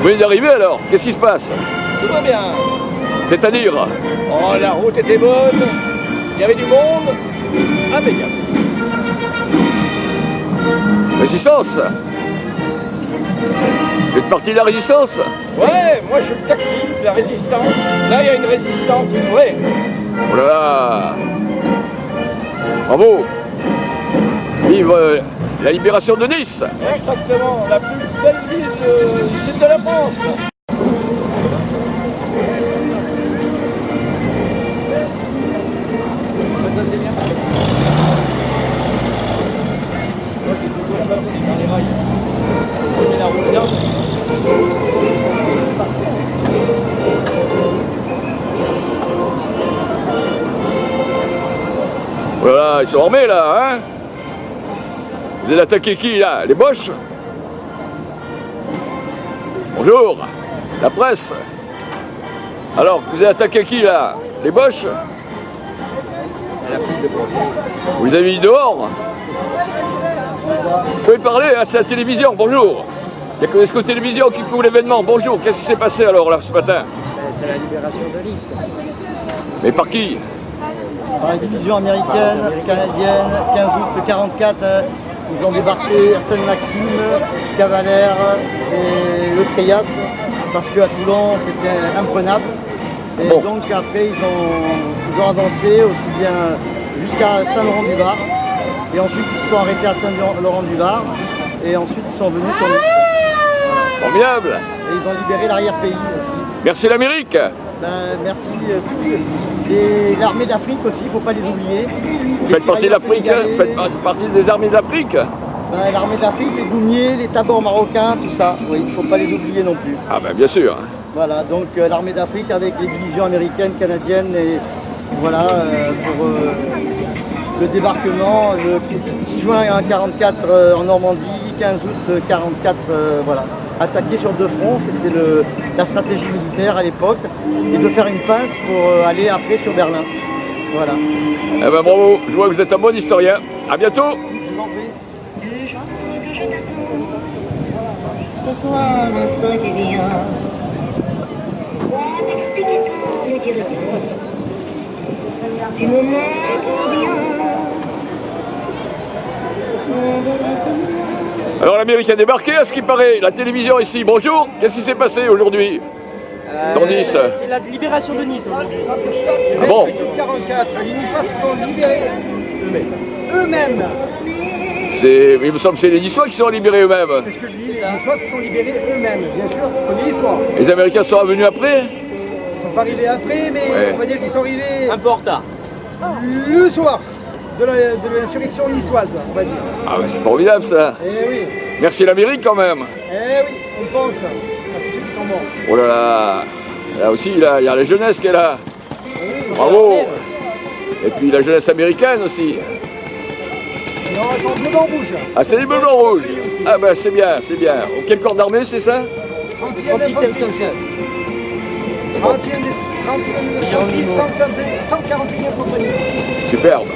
Vous venez d'arriver alors? Qu'est-ce qui se passe? Tout va bien. C'est-à-dire? Oh, la route était bonne, il y avait du monde, impeccable. Résistance? Vous faites partie de la résistance? Ouais, moi je suis le taxi, la résistance. Là, il y a une résistante, une vraie. Oh là là! Bravo! Vive la libération de Nice! Exactement, la plus belle ville du sud de la France. Ça c'est bien. Moi j'ai toujours peur, c'est dans les rails. On met la route bien. Voilà, ils sont armés là, hein? Vous allez attaquer qui là? Les Boches? Bonjour, la presse. Alors, vous allez attaquer qui là? Les Boches? Vous les avez mis dehors? Vous pouvez parler, hein, c'est la télévision, bonjour. Il y a que l'Esco Télévision qui couvre l'événement, bonjour. Qu'est-ce qui s'est passé alors là ce matin? C'est la libération de Nice. Mais par qui? Par la division américaine, canadienne, 15 août 44, ils ont débarqué Saint-Maxime, Cavalère et Le Trias, parce qu'à Toulon c'était imprenable. Et bon. donc après ils ont avancé aussi bien jusqu'à Saint-Laurent-du-Var. Et ensuite ils se sont arrêtés à Saint-Laurent-du-Var. Et ensuite ils sont venus sur Nice. Formidable. Et ils ont libéré l'arrière-pays aussi. Merci l'Amérique. Ben, merci et l'armée d'Afrique aussi, il ne faut pas les oublier. Vous faites partie de l'Afrique, vous faites partie des armées d'Afrique. Ben, l'armée d'Afrique, les goumiers, les tabors marocains, tout ça, oui, il ne faut pas les oublier non plus. Ah ben bien sûr. Voilà, donc l'armée d'Afrique avec les divisions américaines, canadiennes, et voilà, pour le débarquement, le 6 juin 1944 en Normandie, 15 août 1944, voilà. Attaquer sur deux fronts, c'était la stratégie militaire à l'époque, et de faire une pince pour aller après sur Berlin. Voilà. Eh ben bravo, je vois que vous êtes un bon historien. À bientôt. Je vous en prie. Ce soir, le quotidien va t'expliquer tout, je dirais bien. Tu me mets pour bien. Alors l'Amérique a débarqué, à ce qui paraît, la télévision ici. Bonjour, qu'est-ce qui s'est passé aujourd'hui dans Nice? C'est la libération de Nice aujourd'hui. Ah bon? 44, les Niçois se sont libérés eux-mêmes. Il me semble que c'est les Niçois qui sont libérés eux-mêmes. C'est ce que je dis, les Niçois se sont libérés eux-mêmes, bien sûr, on connaît l'histoire. Les Américains sont revenus après? Ils ne sont pas arrivés après, mais Ouais. on va dire qu'ils sont arrivés Un peu en retard. le soir de l'insurrection niçoise, on va dire. Ah ben c'est formidable ça. Eh oui, Merci l'Amérique quand même. eh oui, on pense à tous ceux qui sont morts. Oh là là. Là aussi, il y a la jeunesse qui est là. Oui, Bravo. Et puis la jeunesse américaine aussi. non, ils sont bleu, blanc, rouge. Ah c'est les bleus blancs rouges. Ah ben c'est bien, c'est bien. Quel corps d'armée c'est ça? 36e 141e compagnie. Superbe.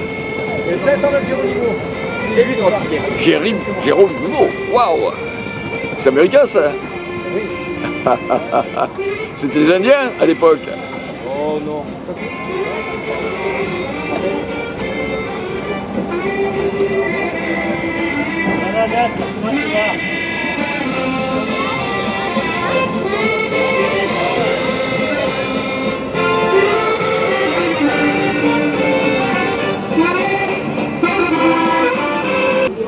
Et 509 Géronimo. Et lui, 36e. Jérôme Hugo. Waouh. C'est américain ça? Oui. C'était les Indiens à l'époque. Oh non.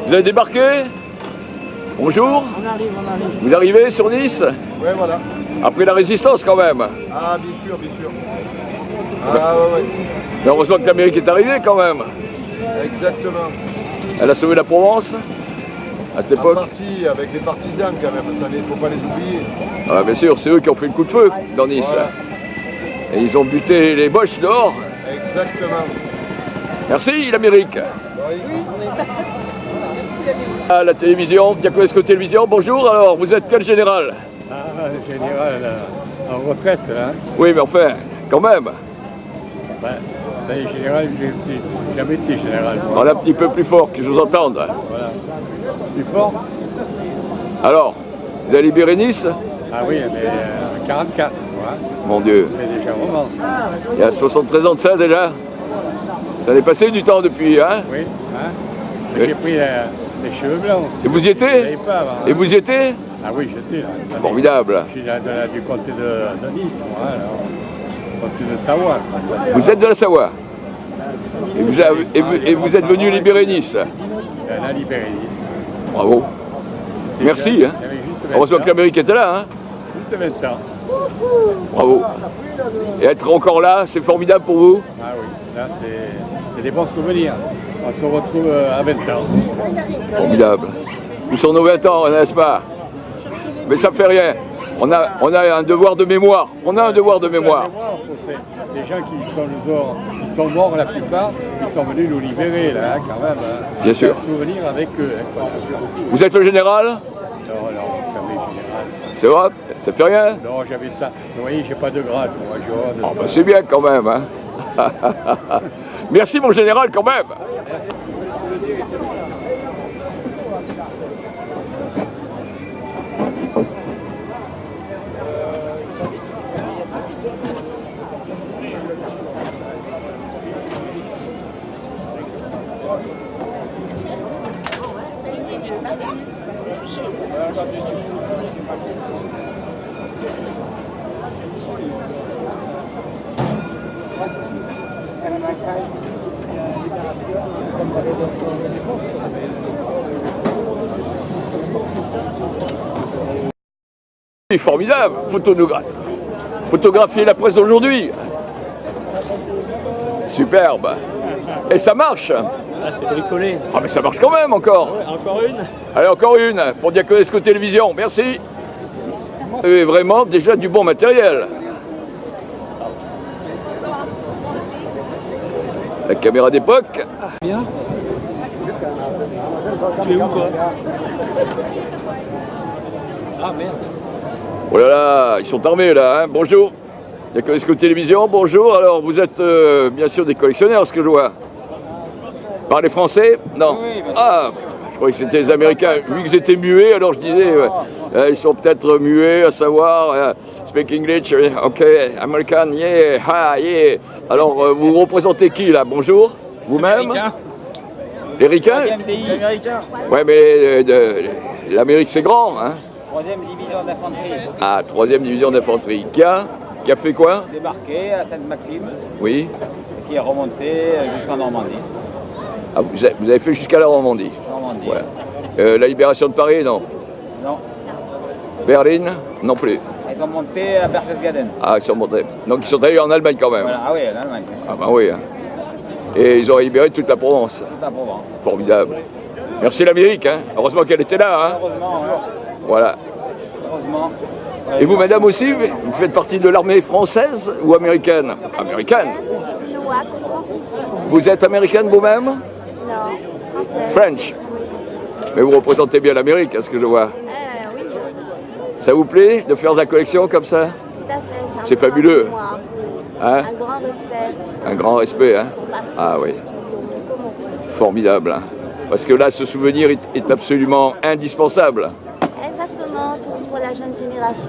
Vous avez débarqué? Bonjour. On arrive. Vous arrivez sur Nice? Ouais, voilà. Après la résistance quand même. Ah, bien sûr, bien sûr. Ah, ouais, Mais heureusement que l'Amérique est arrivée quand même. ouais. Exactement. Elle a sauvé la Provence à cette En époque. partie avec les partisans quand même, ça, il ne faut pas les oublier. Ah, bien sûr, c'est eux qui ont fait le coup de feu dans Nice. Voilà. Et ils ont buté les Boches dehors. Exactement. Merci l'Amérique. Oui. À la télévision, Diaconesco Télévision, bonjour. Alors, vous êtes quel général? Ah, le général en retraite, là. Oui, mais enfin, quand même. Ben, le général, j'ai jamais été général. moi. Parlez un petit peu plus fort, que je vous entende. Voilà. Plus fort? Alors, vous avez libéré Nice? Ah oui, mais 44, moi. Mon Dieu. Mais déjà roman. Il y a 73 ans de ça déjà. Ça n'est passé du temps depuis, hein? Oui, hein. Mais j'ai pris les cheveux blancs aussi. Et vous y Je étiez? savais pas avant, hein. Et vous y étiez? Ah oui, j'étais là. Formidable. Je suis là du comté de Nice, moi, alors. Comté de Savoie. quoi. Vous êtes de la Savoie. Et vous êtes venu libérer Nice. La libéré Nice. Bravo. Merci. Hein. Il y avait juste 20 Heureusement ans. que l'Amérique était là. Hein. Juste 20 ans. Bravo. Et être encore là, c'est formidable pour vous? Ah oui, là c'est des bons souvenirs. On se retrouve à 20 ans. Formidable. Nous sommes nos 20 ans, n'est-ce pas? Mais ça ne fait rien. On a un devoir de mémoire. On a un devoir de mémoire. Les gens qui sont morts la plupart, ils sont venus nous libérer là, hein, quand même. Hein. Bien sûr. Un souvenir avec eux. Hein, quoi. Vous êtes le général? Non, jamais général. C'est vrai? Ça fait rien? Non, j'avais ça. Vous voyez, j'ai pas de grade, moi, je Oh, bah, c'est bien quand même. Hein. Merci mon général quand même. C'est formidable, photographier la presse d'aujourd'hui. Superbe. Et ça marche. Ah, c'est bricolé. Ah mais ça marche quand même encore. Encore une? Allez, encore une pour Diaconesco Télévision. Merci. Et vraiment déjà du bon matériel. La caméra d'époque. Bien. Tu es où toi? Ah merde. Oh là là, ils sont armés là. Hein. Bonjour. Diaconesco Télévision, bonjour. Alors vous êtes bien sûr des collectionneurs, ce que je vois. Parlez français? Non. Ah, je croyais que c'était les Américains. Vu qu'ils étaient muets, alors je disais, ils sont peut-être muets, à savoir, speak English, ok, American, yeah, ha, yeah. Alors, vous représentez qui là? Bonjour. Vous-même? Les Ricains? C'est américain. Ouais, mais l'Amérique c'est grand, hein? 3e division d'infanterie, Ah, 3e division d'infanterie. Qui a fait quoi? débarqué à Sainte-Maxime, Oui. qui est remonté jusqu'en Normandie. Ah, vous avez fait jusqu'à la Normandie. Normandie. Ouais. La libération de Paris, non. Non, Berlin, non plus. ils ont monté à Berchtesgaden. Ah, ils sont montés. Donc ils sont allés en Allemagne quand même. Voilà. Ah oui, l'Allemagne, Ah bah oui. Hein. Et ils ont libéré toute la Provence. toute la Provence. Formidable. Merci l'Amérique. Hein. Heureusement qu'elle était là. Hein. Heureusement, Voilà. heureusement. Et vous, madame aussi, vous faites partie de l'armée française ou américaine? Américaine. Je suis une WAC transmission. Vous êtes américaine vous-même? Non, française. French. Mais vous représentez bien l'Amérique, à ce que je vois. Oui, Ça vous plaît de faire de la collection comme ça? tout à fait. C'est fabuleux. Hein? Un grand respect. Un grand respect. Hein? Ils sont partis. Ah oui. Comment? Formidable. Hein. Parce que là, ce souvenir est absolument indispensable Exactement, surtout pour la jeune génération.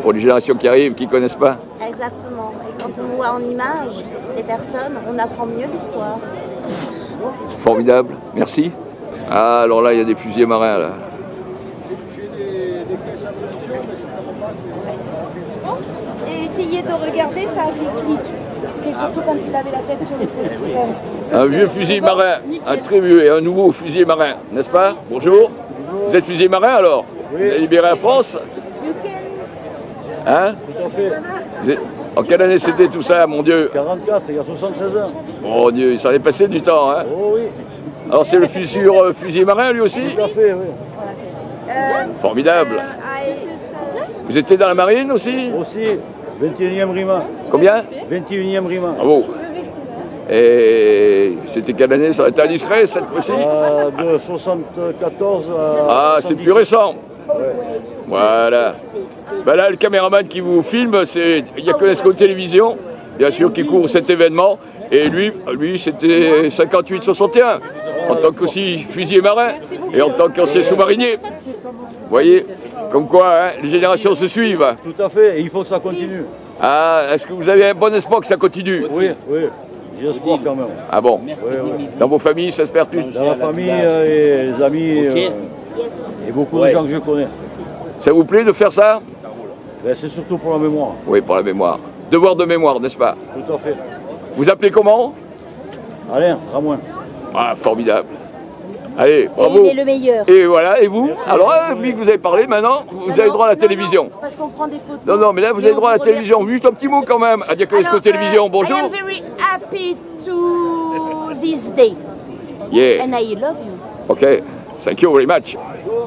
pour les générations qui arrivent, qui ne connaissent pas. Exactement. Et quand on voit en image les personnes, on apprend mieux l'histoire. Formidable. Merci. Ah, alors là, il y a des fusiliers marins, là. Et essayez de regarder, ça a fait clic. C'était surtout quand il avait la tête sur le côté. Un vieux fusil marin, un très vieux et un nouveau fusil marin, n'est-ce pas? Bonjour. Vous êtes fusil marin alors? Vous avez libéré la France? Hein? Tout à fait. En quelle année c'était tout ça, mon Dieu? 44, il y a 73 ans. Mon Dieu, ça en est passé du temps, hein? Oh oui, Alors c'est le fusil marin lui aussi? tout à fait, oui. Formidable. Vous étiez dans la marine aussi? Aussi, 21e rima. Combien? 21e rima. Bravo. Et c'était quelle année? Ça a été indiscret cette fois-ci? De 74 à... Ah, c'est plus récent. Voilà. Ben là, le caméraman qui vous filme, c'est Diaconesco Télévision, bien sûr, qui couvre cet événement. Et lui c'était 58-61, en tant qu'aussi fusilier marin et en tant qu'ancien sous-marinier. Vous voyez, Comme quoi, hein, les générations se suivent. Tout à fait, et il faut que ça continue. Ah, est-ce que vous avez un bon espoir que ça continue? Oui, oui, j'ai espoir quand même. Ah bon? Oui, oui. Dans vos familles, ça se perpétue? Dans la famille et les amis et beaucoup de gens que je connais. Ça vous plaît de faire ça? Ben, c'est surtout pour la mémoire. Oui, pour la mémoire. Devoir de mémoire, n'est-ce pas? Tout à fait. Vous appelez comment? Alain, Ramon. Ah, formidable. Allez, bravo. Et il est le meilleur. Et voilà, et vous? Alors, vu que vous avez parlé, maintenant, vous avez droit à la télévision. Parce qu'on prend des photos. Non, non, mais là, vous avez droit à la télévision. Juste un petit mot quand même. À Diaconesco Télévision, bonjour. I am very happy to this day. Yeah. And I love you. Ok. Thank you very much.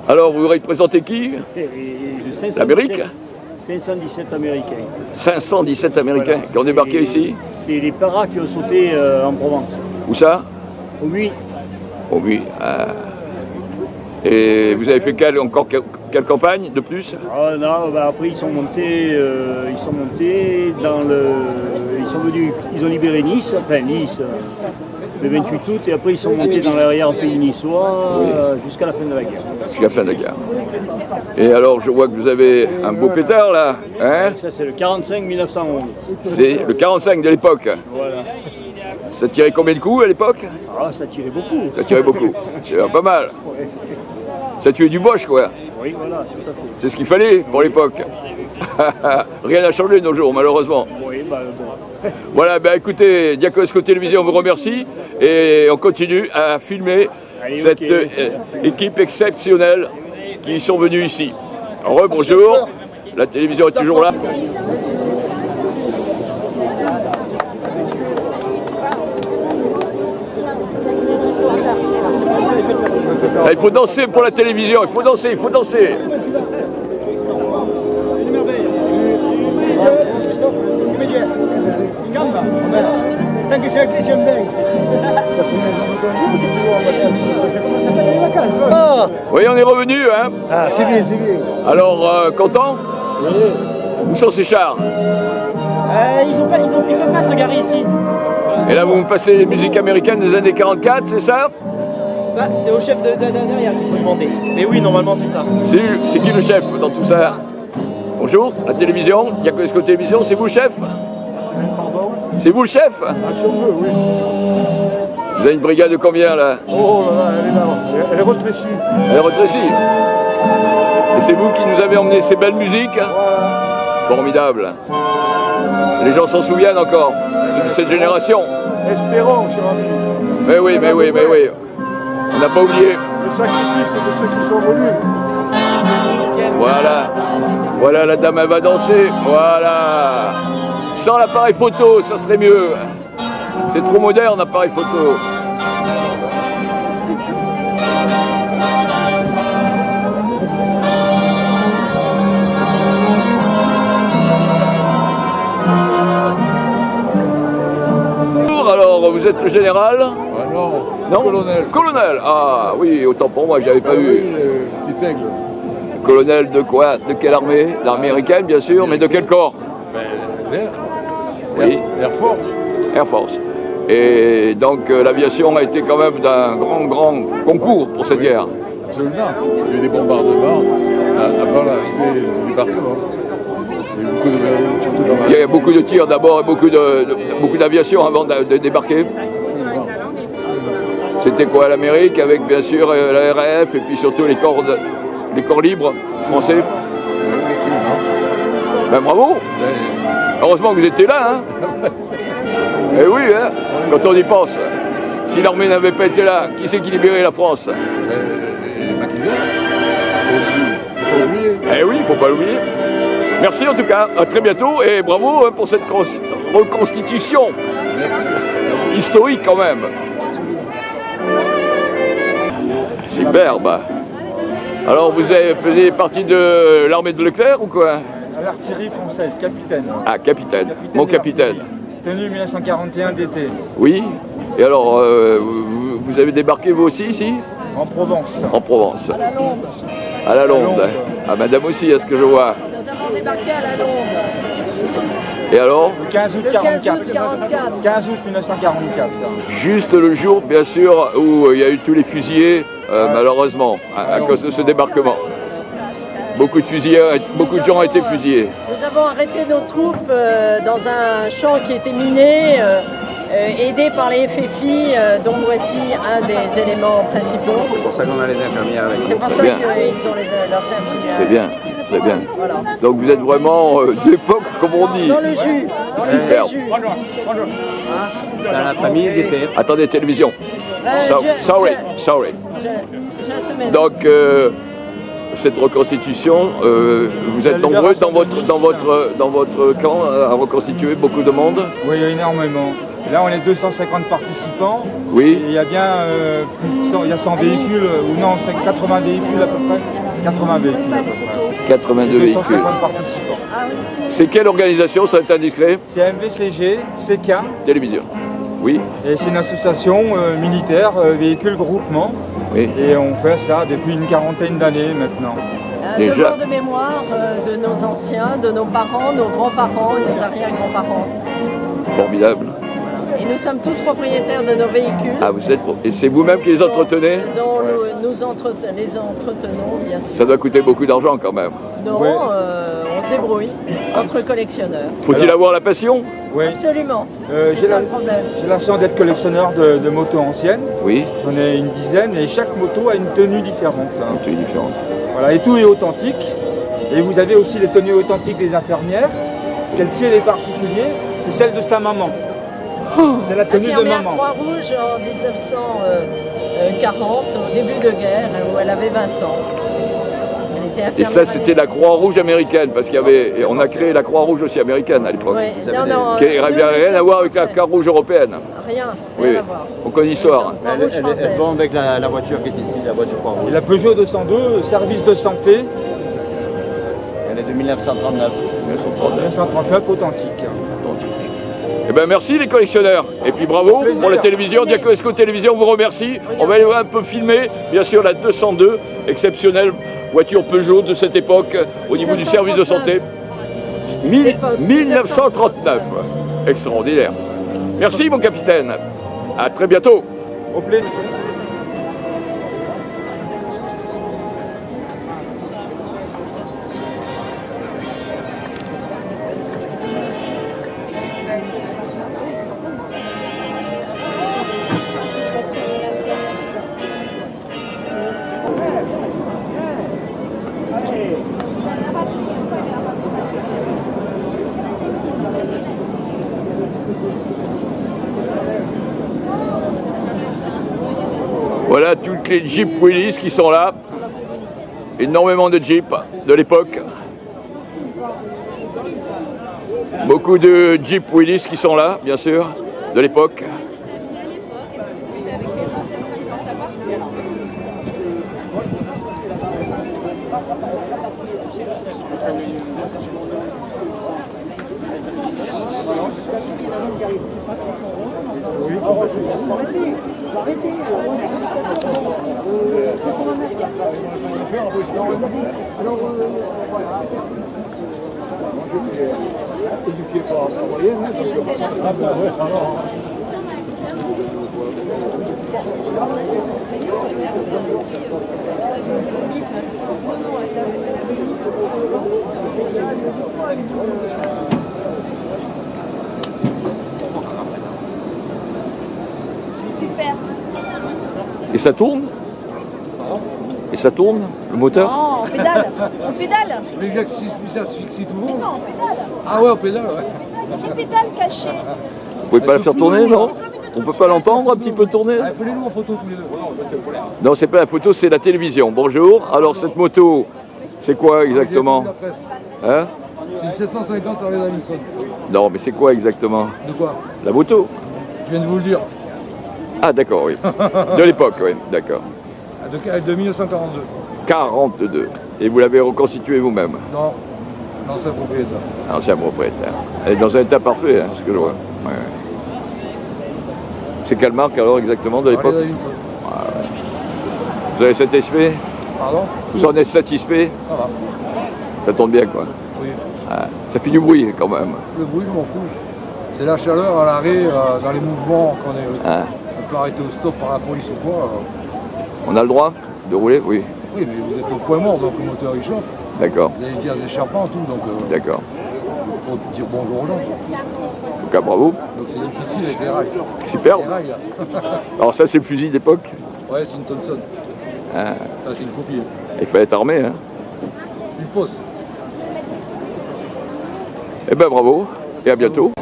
Alors, vous représentez qui? L'Amérique? 517 Américains. 517 Américains qui ont débarqué ici. C'est les paras qui ont sauté en Provence. Où ça? Au Muy. Au Muy. Et vous avez fait quelle campagne de plus? Ah, non, bah après ils sont montés dans le. Ils sont venus, ils ont libéré Nice, enfin Nice, le 28 août, et après ils sont montés dans l'arrière-pays niçois jusqu'à la fin de la guerre. Jusqu'à la fin de la guerre. Et alors, je vois que vous avez un beau pétard là, hein? Ça c'est le 45-1911. C'est le 45 de l'époque. Voilà. Ça tirait combien de coups à l'époque? Ah, ça tirait beaucoup. Ça tirait beaucoup. C'est pas mal. Ça tuait du Bosch, quoi. Oui, voilà, tout à fait. C'est ce qu'il fallait pour l'époque. Rien n'a changé de nos jours, malheureusement. Oui, bah bon. Voilà, ben écoutez, Diaconesco Télévision vous remercie et on continue à filmer cette équipe exceptionnelle qui sont venus ici. Bonjour, la télévision est toujours là. Là, il faut danser pour la télévision, il faut danser, il faut danser. Oui, on est revenu, hein. Ah, c'est bien, c'est bien. Alors, content? Où sont ces chars? Ils ont piqué pas se garer ici. Et là, vous me passez les musiques américaines des années 44, c'est ça? Bah, c'est au chef derrière qu'il faut demander. Mais oui, normalement, c'est ça. C'est qui le chef dans tout ça? Bonjour, la télévision, Diaconesco Télévision, c'est vous le chef? Pardon? C'est vous le chef? Ah, si on veut, oui. Vous avez une brigade de combien là? Oh là là, elle est là. Elle est rétrécie. Elle est rétrécie. Et c'est vous qui nous avez emmené ces belles musiques? Voilà. Formidable. Les gens s'en souviennent encore, de cette génération. Espérons, cher ami. Mais oui, mais oui, mais oui. On n'a pas oublié. Le sacrifice de ceux qui sont venus. Voilà. Voilà, la dame, elle va danser. Voilà. Sans l'appareil photo, ça serait mieux. C'est trop moderne, l'appareil photo. Alors, vous êtes le général? Ah non, Non, colonel. Colonel. Ah oui, autant pour moi, j'avais pas vu. Petit aigle. Colonel de quoi? De quelle armée? L'armée américaine, bien sûr, mais de quel corps? L'air. Oui. Air Force. Air Force. Et donc l'aviation a été quand même d'un grand concours pour cette guerre. Absolument. Il y a eu des bombardements avant l'arrivée du débarquement. Il y a beaucoup de tirs d'abord et beaucoup d'aviation avant de débarquer. C'était quoi l'Amérique avec bien sûr la RAF et puis surtout les corps libres français. Ben bravo. Heureusement que vous étiez là, hein. Eh oui, hein, quand on y pense. Si l'armée n'avait pas été là, qui c'est qui libérait la France? Et Maquisard aussi. Faut pas oublier. Eh oui, il ne faut pas l'oublier. Merci en tout cas, à très bientôt et bravo pour cette reconstitution. Merci. Historique quand même. Superbe. Alors vous faisiez partie de l'armée de Leclerc ou quoi? L'artillerie française, capitaine. Ah, capitaine. Mon capitaine. Tenue 1941 d'été. Oui. Et alors, vous avez débarqué vous aussi ici? En Provence. En Provence. À la Londe. À la Londe. Ah, madame aussi, à ce que je vois. Nous avons débarqué à la Londe. Et alors? Le 15 août 1944. 15 août 1944. Juste le jour, bien sûr, où il y a eu tous les fusillés, malheureusement, à cause de ce débarquement. Beaucoup de fusillés, beaucoup de gens ont été fusillés. Nous avons arrêté nos troupes dans un champ qui était miné, aidés par les FFI, dont voici un des éléments principaux. C'est pour ça qu'on a les infirmières avec nous. C'est pour ça qu'ils ont leurs infirmières. Très bien, très bien. Voilà. Donc vous êtes vraiment d'époque, comme on dit. Dans le jus. Super. Dans la famille, ils étaient. Attendez, télévision. Sorry. Just a minute. Donc, cette reconstitution, vous êtes nombreux dans votre camp à reconstituer, beaucoup de monde? Oui, il y a énormément. Là, on est 250 participants. Oui. Et il y a bien il y a 100 véhicules, ou non, 80 véhicules à peu près. 80 véhicules à peu près. 82 véhicules. 250 participants. C'est quelle organisation, ça est indiscret? C'est MVCG, CK. Télévision. Oui. Et c'est une association militaire, véhicule groupement. Oui. Et on fait ça depuis une quarantaine d'années maintenant. Un devoir de mémoire de nos anciens, de nos parents, nos grands-parents et nos arrière-grands-parents. Formidable. Et nous sommes tous propriétaires de nos véhicules. Ah, et c'est vous-même qui les entretenez? Dont nous les entretenons, bien sûr. Ça doit coûter beaucoup d'argent quand même. Non, on se débrouille entre collectionneurs. Faut-il avoir la passion? Oui. Absolument. J'ai la chance d'être collectionneur de motos anciennes. Oui. J'en ai une dizaine et chaque moto a une tenue différente. Une tenue différente. Voilà, et tout est authentique. Et vous avez aussi les tenues authentiques des infirmières. Celle-ci, elle est particulière, c'est celle de sa maman. C'est la tenue de maman. Croix-Rouge en 1940, au début de guerre, où elle avait 20 ans. Elle était Et ça, c'était la Croix-Rouge américaine, parce qu'on a créé la Croix-Rouge aussi américaine à l'époque. Oui. Qui n'avait rien à voir avec la Croix-Rouge européenne. Rien Oui, à voir. on connaît l'histoire. Elle vend avec la voiture qui est ici, la voiture Croix-Rouge. Et la Peugeot 202, service de santé. Elle est de 1939. 1939, authentique. Eh bien, merci les collectionneurs. Et puis bravo pour la télévision. Diaco Esco Télévision vous remercie. On va aller un peu filmer, bien sûr, la 202, exceptionnelle voiture Peugeot de cette époque au niveau du service de santé. 1939. Extraordinaire. Merci mon capitaine. À très bientôt. Au plaisir. Voilà toutes les Jeep Willys qui sont là. Énormément de Jeep de l'époque. Beaucoup de Jeep Willys qui sont là, bien sûr, de l'époque. Super. Et ça tourne? Et ça tourne, le moteur? Non, on pédale. On pédale. Mais bien que si ça se fixe tout le monde. Non, on pédale. Ah ouais, on pédale, ouais. On pédale caché. Vous pouvez pas la faire tourner, non? On peut pas l'entendre un petit peu tourner? Prenez-nous en photo tous les deux. Non, c'est pour l'air. Non, c'est pas la photo, c'est la télévision. Bonjour. Alors cette moto, c'est quoi exactement? Hein? C'est une 750 Harley Davidson. Non, mais c'est quoi exactement? De quoi? La moto? Je viens de vous le dire. Ah d'accord, oui. De l'époque, oui, d'accord. De 1942. 42. Et vous l'avez reconstituée vous-même? Non, l'ancien propriétaire. Ancien propriétaire. Elle est dans un état parfait, hein, ce que je vois. Ouais. C'est quelle marque alors exactement de l'époque? Vous avez satisfait? Pardon? Vous en êtes satisfait? Ça va. Ça tourne bien quoi? Oui. Ah, ça fait du bruit quand même. Le bruit, je m'en fous. C'est la chaleur à l'arrêt, dans les mouvements, quand on peut arrêter au stop par la police ou quoi. On a le droit de rouler? Oui. Oui, mais vous êtes au point mort, donc le moteur il chauffe. D'accord. Il y a les gaz échappants, tout, donc D'accord. pour dire bonjour aux gens. En tout cas, bravo. Donc c'est difficile avec les rails. Superbe. Les rails, là. Alors ça, c'est le fusil d'époque. Ouais, c'est une Thompson. Ah. Ça, c'est une copie. Il fallait être armé. Hein. Une fausse. Eh ben bravo et à bientôt.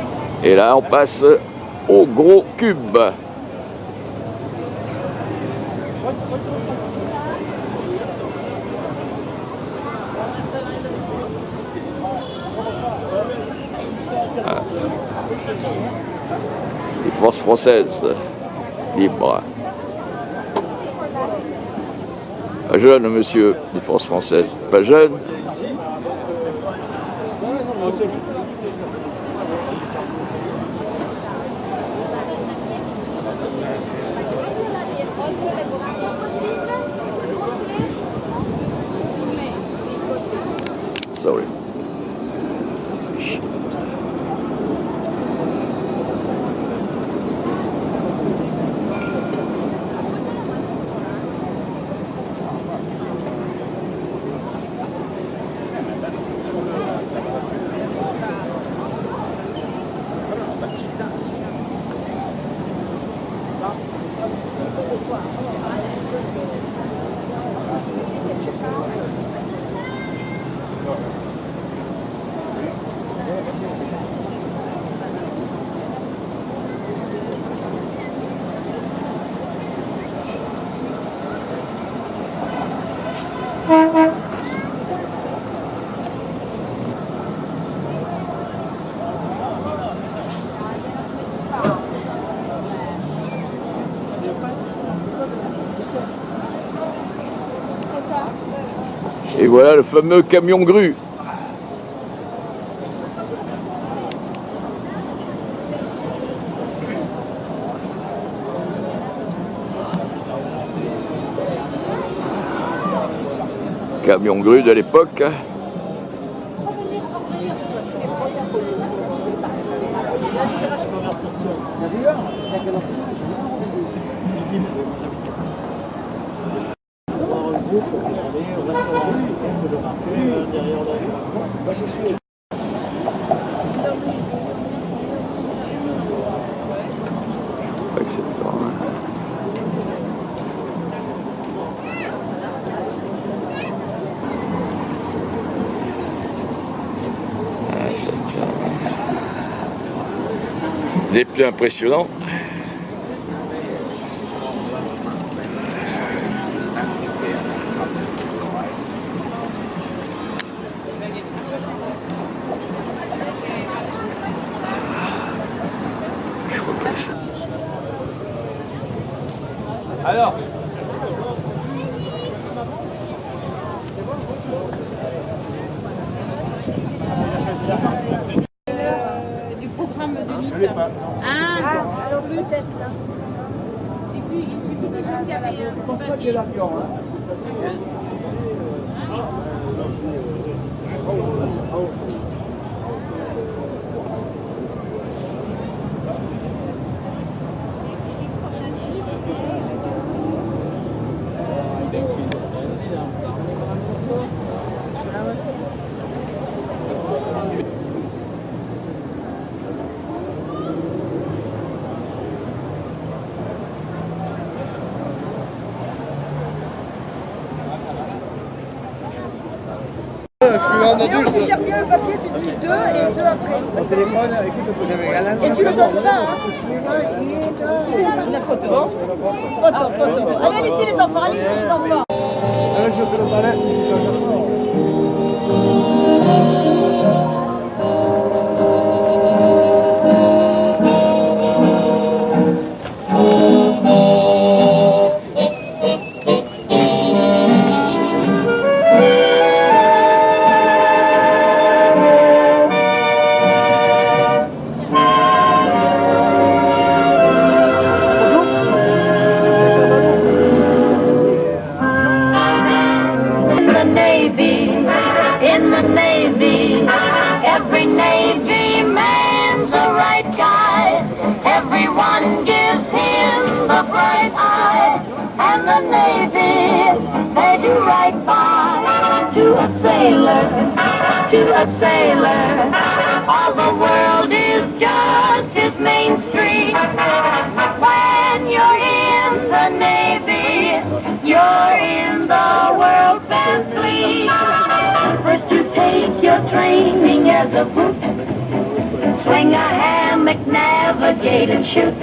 Et là, on passe au gros cube. Ah. Les forces françaises libres. Pas jeune, monsieur, les forces françaises. Pas jeune. Sorry. Shit. Et voilà le fameux camion grue. Camion grue de l'époque. Des plus impressionnants. Je vois pas ça. Alors du programme de Nice. Ah, alors peut-être là. Et puis des gens qui avaient un papier. Tu cherches bien le papier, tu dis 2 et 2 après. Mon téléphone, écoute, faut que j'avais rien. Et tu le donnes pas, hein. La photo. Photo. Allez ici les enfants, allez ici les enfants. Je fais le balai. the Navy, they do right by to a sailor. sailor, to a sailor, all the world is just his main street. When you're in the Navy, you're in the world's best fleet. First you take your training as a boot, swing a hammock, navigate and shoot,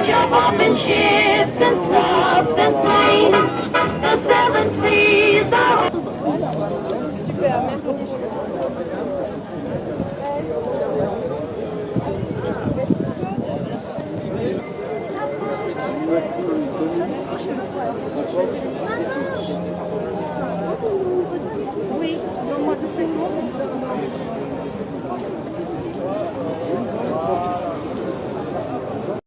jump off in ships and subs and planes, the seven seas are... Super, merci. Merci.